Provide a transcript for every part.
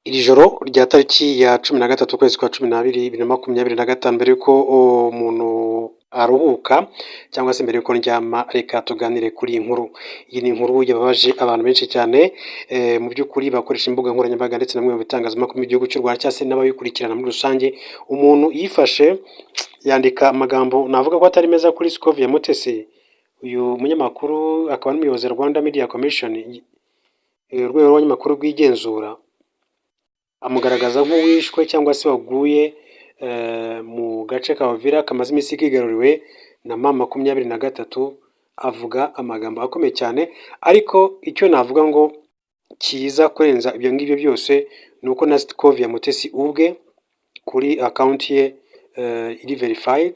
Iri joro rya tariki ya 13 ukwezi kwa 12 2025 mbere yuko umuntu aruhuka cyangwa se mbere yuko ndyama reka tuganire kuri iyi nkuru. Iyi ni inkuru yababaje abantu benshi cyane mu by'ukuri bakoresha imbuga nkoranyambaga ndetse na bimwe mu bitangazamakuru mu gihugu cy'u Rwanda cyangwa se n'ababikurikirana muri rusange. Umuntu yifashe yandika amagambo navuga ko atari meza kuri Scovia Mutesi, uyu munyamakuru akaba n'umuyobozi wa Rwanda Media Commission, urwego rw'abanyamakuru rw'igenzura, amugaragaza nk'uwishwe cyangwa se waguye mu gace ka Uvira kamaze iminsi kigaruriwe na M23. Avuga amagambo akomeye cyane, ariko icyo navuga ngo kiza kurenza ibyo ngibyo byose ni uko na Scovia Mutesi ubwe kuri account ye iri verified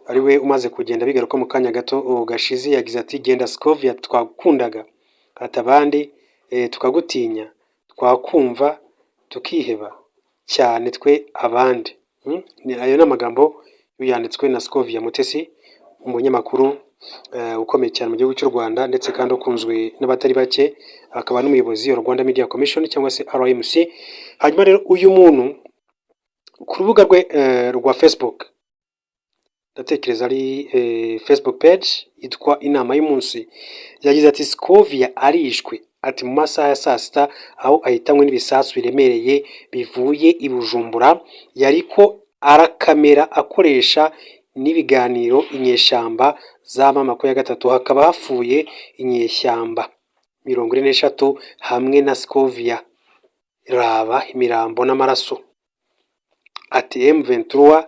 ariwe umaze kugenda bigaruka mu kanya gato gashize, yagize ati genda Scovia twakundaga, ati abandi tukagutinya, twakumva tukiheba cyane twe abandi. Ayo ni amagambo yanditswe na Scovia Mutesi, umunyamakuru ukomeye cyane mu gihugu cy'u Rwanda ndetse kandi ukunzwe n'abatari bake, akaba n'umuyobozi wa Rwanda Media Commission cyangwa se RMC. Hanyuma rero uyu muntu ku rubuga rwe rwa Facebook, ndatekereza ari Facebook page yitwa Inama y'Umunsi, yagize ati Scovia arishwe, ati mu masaha ya saa sita aho ahitanywe n'ibisasu biremereye bivuye i Bujumbura, yariko arakamera akoresha n'ibiganiro inyeshyamba za M23. Hakaba hapfuye inyeshyamba 43 hamwe na Scovia, raba imirambo n'amaraso. Ati M23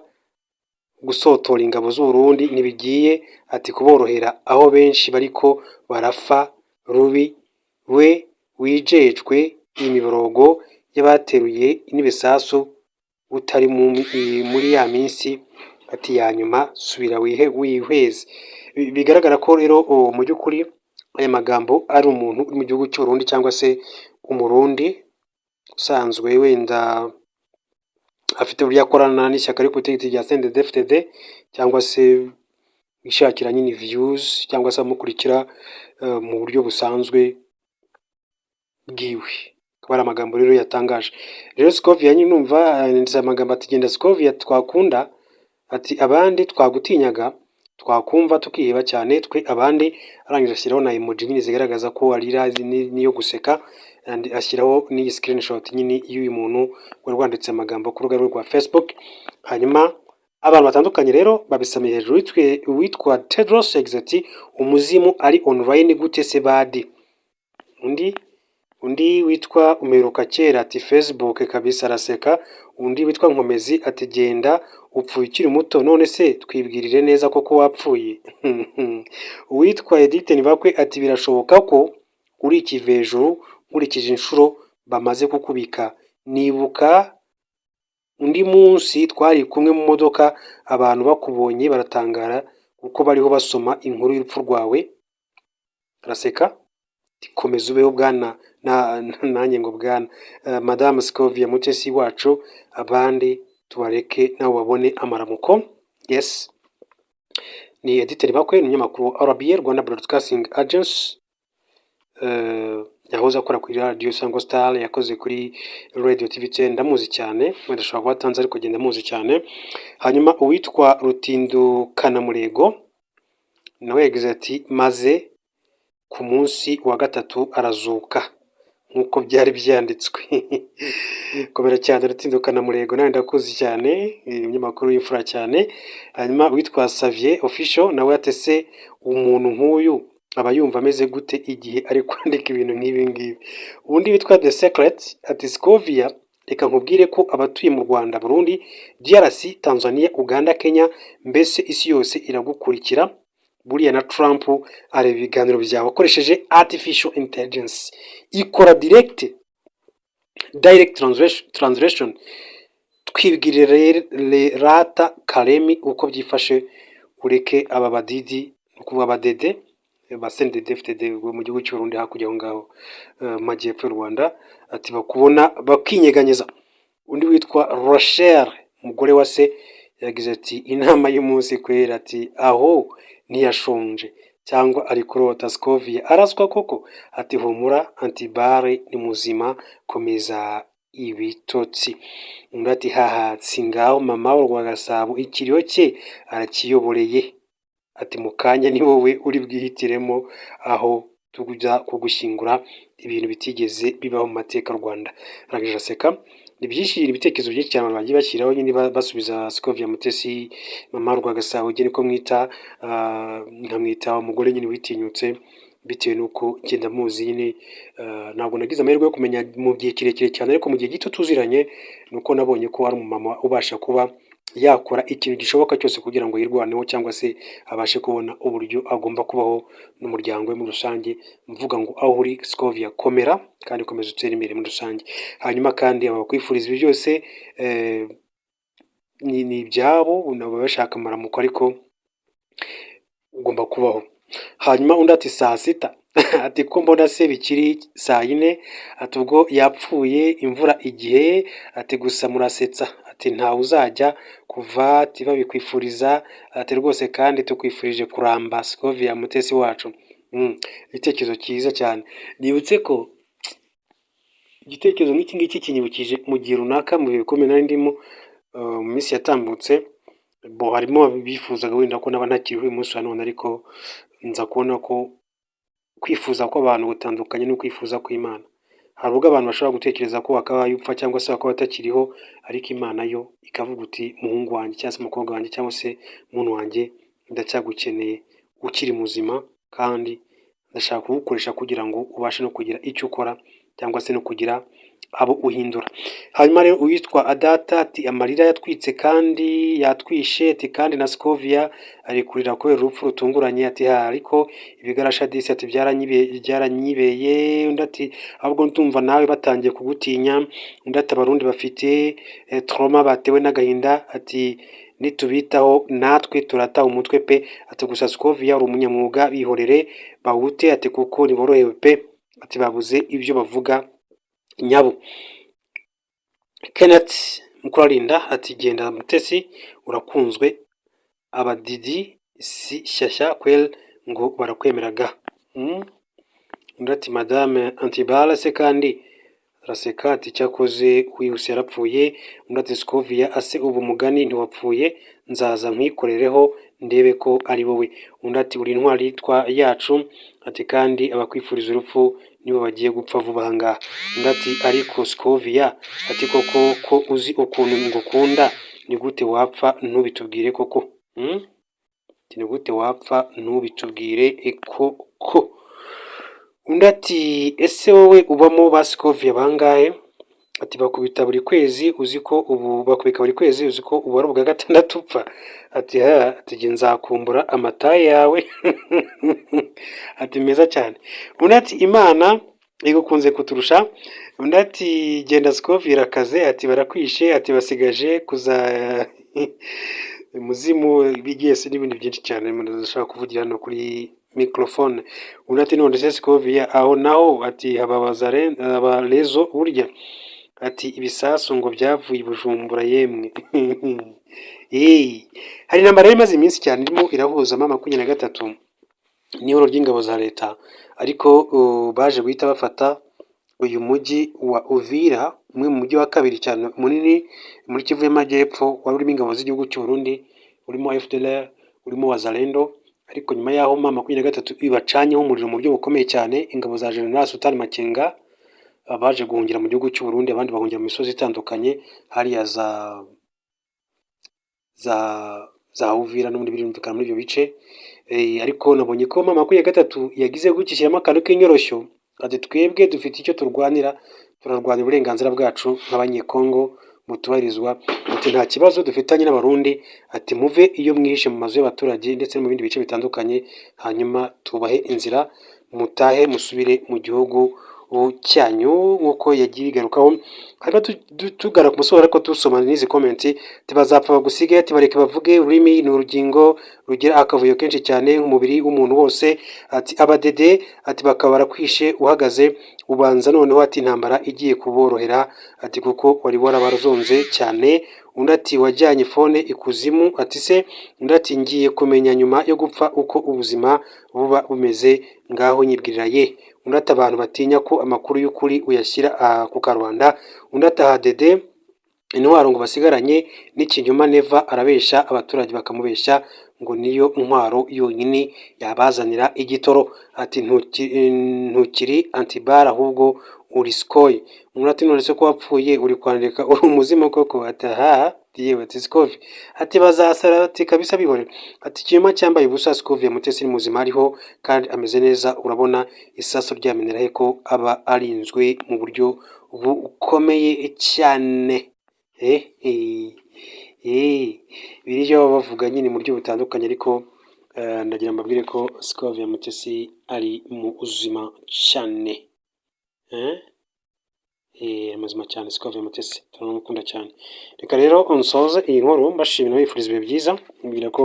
gusotora ingabo z'u Burundi nibigiye ati kuborohera aho benshi bariko barapfa rubi, we wijejwe imiborogo y'abateruye n'ibisasu utari muri ya minsi, ati ya nyuma subira wihweze. Bigaragara ko rero mu by'ukuri aya magambo ari umuntu uri mu gihugu cy'u Burundi cyangwa se umurundi usanzwe wenda afite uburyo akorana n'ishyaka riri ku butegetsi rya CNDD-FDD cyangwa se ishakira nyine views cyangwa se amukurikira mu buryo busanzwe bwiwe. Akaba ari amagambo rero yatangaje. Rero Scovia nyine numva yanditse amagambo ati genda Scovia twakunda, ati abandi twagutinyaga, twakumva tukiheba cyane twe abandi, arangije ashyiraho na emoji nyine zigaragaza ko arira niyo guseka, ashyiraho n'iyi screenshot nyine y'uyu muntu wari wanditse amagambo ku rubuga rwa Facebook. Hanyuma abantu batandukanye rero babisamiye hejuru, witwa Tedros yagize ati umuzimu ari online gute se badi. Undi witwa umeruka kera ati Facebook kabisa araseka. Undi witwa Nkomezi ati genda upfuye ukiri muto, none se twibwirire neza koko wapfuye. Uwitwa Edith Nibakwe ati birashoboka ko uri ikivejuru nkurikije inshuro bamaze kukubika. Nibuka undi munsi twari kumwe mu modoka, abantu bakubonye baratangara kuko bariho basoma inkuru y'urupfu rwawe. Araseka komeza ubeho bwana, nanjye ngo bwana Madame Scovia Mutesi wacu, abandi tubareke nabo babone amaramuko. Yes, ni Edith Bakwe, umunyamakuru wa RBA Rwanda Broadcasting Agency, yahoze akora kuri Radio Sango Star, yakoze kuri Radio TV10, ndamuzi cyane, ndashobora kuba atanze ariko genda muzi cyane. Hanyuma uwitwa Rutindu Kanamurego nawe yagize ati maze ku munsi wa gatatu arazuka nkuko byari byanditswe. Komera cyane Rutindu Kanamurego, nawe ndakuzi cyane, umunyamakuru w'imfura cyane. Hanyuma witwa Xavier Official nawe atese umuntu nk'uyu aba yumva ameze gute igihe ari kwandika ibintu nk'ibi ngibi. Undi witwa The Secret ati Scovia reka nkubwire ko abatuye mu Rwanda, Burundi, DRC, Tanzania, Uganda, Kenya, mbese isi yose iragukurikira. Buriya na Trump areba ibiganiro byawe akoresheje artificial intelligence, ikora direct translation. Twibwirire rata Karemi uko byifashe, ureke aba badidi ukuvuga abadede CNDD-FDD mu gihugu cy'u Burundi hakurya aho ngaho majyepfo y'u Rwanda, ati bakubona bakinyeganyeza. Undi witwa Rochelle umugore wa se yagize ati inama y'umunsi kwera, ati aho ntiyashonje cyangwa ari kurota Scovia araswa koko, ati humura antibare ni muzima, komeza ibitotsi. Undi ati hahatsi ngaho mama wa Gasabo ikiriyo cye arakiyoboreye, ati mu kanya ni wowe uri bwihitiremo aho tujya kugushyingura, ibintu bitigeze bibaho mu mateka y'u Rwanda. Arangije aseka. Ni byinshi, ibitekerezo byinshi cyane abantu bagiye bashyiraho nyine basubiza Scovia Mutesi, mama Rwagasabo ugene ko mwita, nkamwita umugore nyine witinyutse, bitewe n'uko ngenda muzi nyine, ntabwo nagize amahirwe yo kumenya mu gihe kirekire cyane, ariko mu gihe gito tuziranye nuko nabonye ko ari umumama ubasha kuba yakora ikintu gishoboka cyose kugira ngo yirwaneho, cyangwa se abashe kubona uburyo agomba kubaho n'umuryango we muri rusange. Mvuga ngo aho uri Scovia komera kandi komeza utere imbere muri rusange. Hanyuma kandi abakwifuriza ibi byose ni ibyabo, nabo bashaka amaramuko, ariko ugomba kubaho. Hanyuma undi ati saa sita ati ko mbona se bikiri saa yine, ati ubwo yapfuye imvura igihe, ati gusa murasetsa, ati ntawe uzajya kuva, ati babikwifuriza, ati rwose kandi tukwifurije kuramba Scovia Mutesi wacu. Igitekerezo cyiza cyane. Nibutse ko igitekerezo nk'iki ngiki kinyibukije mu gihe runaka, mu bihe bikomeye nari ndimo mu minsi yatambutse, bo harimo bifuzaga wenda ko naba ntakiriho uyu munsi wa none, ariko nza kubona ko kwifuza kw'abantu gutandukanye no kwifuza kw'Imana. Hari ubwo abantu bashobora gutekereza ko wakabaye upfa cyangwa se wakaba batakiriho, ariko Imana yo ikavuga uti muhungu wanjye cyangwa se umukobwa wanjye cyangwa se muntu wanjye, ndacyagukeneye ukiri muzima, kandi ndashaka kugukoresha kugira ngo ubashe no kugira icyo ukora cyangwa se no kugira abo uhindura. Hanyuma rero uwitwa Adata ati amarira yatwitse kandi yatwishe, ati kandi na Scovia ari kurira kubera urupfu rutunguranye, ati ariko ibigarasha disi, ati byaranyibeye. Undi ati ahubwo ndumva nawe batangiye kugutinya. Undi ati abarundi bafite trauma batewe n'agahinda, ati nitubitaho natwe turataha umutwe pe, ati gusa Scovia uri umunyamwuga, bihorere bawute, ati kuko niborohewe pe, ati babuze ibyo bavuga nyabo. Kenneth Mukurarinda ati genda Mutesi urakunzwe, abadidi si shyashya kwel ngo barakwemeraga. Undi ati madame Antibala se kandi araseka, ati cyakoze wihuse yarapfuye. Undi ati Scovia ase ubu mugani ntiwapfuye, nzaza nkwikorereho ndebe ko ari wowe. Undi ati uri intwari yacu, ati kandi abakwifuriza urupfu nibo bagiye gupfa vuba aha ngaha. Undi ati ariko Scovia, ati koko ko uzi ukuntu ngukunda, ni gute wapfa ntubitubwire koko? Ni gute wapfa ntubitubwire koko? Undi ati ese wowe ubamo ba Scovia bangahe? Ati bakubita buri kwezi, uzi ko ubu bakubika buri kwezi, uzi ko ubu ari ubwa gatandatu upfa. Ati ati nzakumbura amataye yawe. Ati meza cyane. Undi ati Imana igukunze kuturusha. Undi ati genda Scovia irakaze, ati barakwishe, ati basigaje kuza muzimu bigese n'ibindi byinshi cyane ndashaka kuvugira hano kuri microphone. Undi ati none se Scovia aho naho, ati hababaza abarezo burya, ati ibisasu ngo byavuye Bujumbura yemwe. Hari intambara imaze iminsi cyane irimo irahuza mama 23 n'ihoro ry'ingabo za leta, ariko baje guhita bafata uyu mujyi wa Uvira, umwe mu mujyi wa kabiri cyane munini muri Kivu y'Amajyepfo, wari urimo ingabo z'igihugu cy'u Burundi, urimo FDLR, urimo Wazalendo. Ariko nyuma yaho mama 23 ibacanyeho umuriro mu buryo bukomeye cyane, ingabo za General Sultan Makenga baje guhungira mu gihugu cy'u Burundi, abandi bahungira mu misozi itandukanye hariya za Uvira n'ubundi birumvikana muri ibyo bice. Ariko nabonye ko mama 23 yagize gukishyiramo akantu k'inyoroshyo, ati twebwe dufite icyo turwanira, turarwanira uburenganzira bwacu nk'abanyekongo mutubarizwa, ati nta kibazo dufitanye n'abarundi, ati muve iyo mwihishe mu mazu y'abaturage ndetse no mu bindi bice bitandukanye, hanyuma tubahe inzira mutahe musubire mu gihugu cyanyu nk'uko yagiye bigarukaho. Hanyuma tugana ku musozo ariko dusomana n'izi komenti, tibazapfa bagusigaye, ati bareke bavuge, ururimi ni urugingo rugira akavuyo kenshi cyane nk'umubiri w'umuntu wose, ati abadede, ati bakaba barakwishe uhagaze, ubanza noneho ati intambara igiye kuborohera, ati kuko wari warabarazonze cyane. Undi ati wajyanye fone ikuzimu, ati se. Undi ati ngiye kumenya nyuma yo gupfa uko ubuzima buba bumeze, ngaho nyibwirira ye. undi ati abantu batinya ko amakuru y'ukuri uyashyira ku karubanda, undi ataha Dede intwaro ngo basigaranye n'ikinyoma neva arabeshya abaturage bakamubeshya ngo niyo ntwaro yonyine yabazanira igitoro, ati ntukiri antibara ahubwo uri sikoyi, umuntu ati none se ko wapfuye uri kwandika uri umuzima koko, ati aha yewe ati Sikovi, ati bazasara ati kabisa bihorera, ati ikinyoma cyambaye ubusa, Sikovi ya Mutesi ni muzima ariho kandi ameze neza, urabona isaso ryamenera he ko aba arinzwe mu buryo bukomeye cyane. Biriya baba bavuga nyine mu buryo butandukanye, ariko ndagira mbabwire ko Sikovi ya Mutesi ari mu buzima cyane, muzima cyane. Sikovi ya Mutesi turamukunda cyane. Reka rero nsoze iyi nkuru mbashimira, bifuriza ibihe byiza, mbwira ko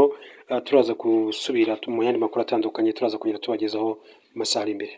turaza gusubira mu yandi makuru atandukanye, turaza kugenda tubagezaho mu masaha ari imbere.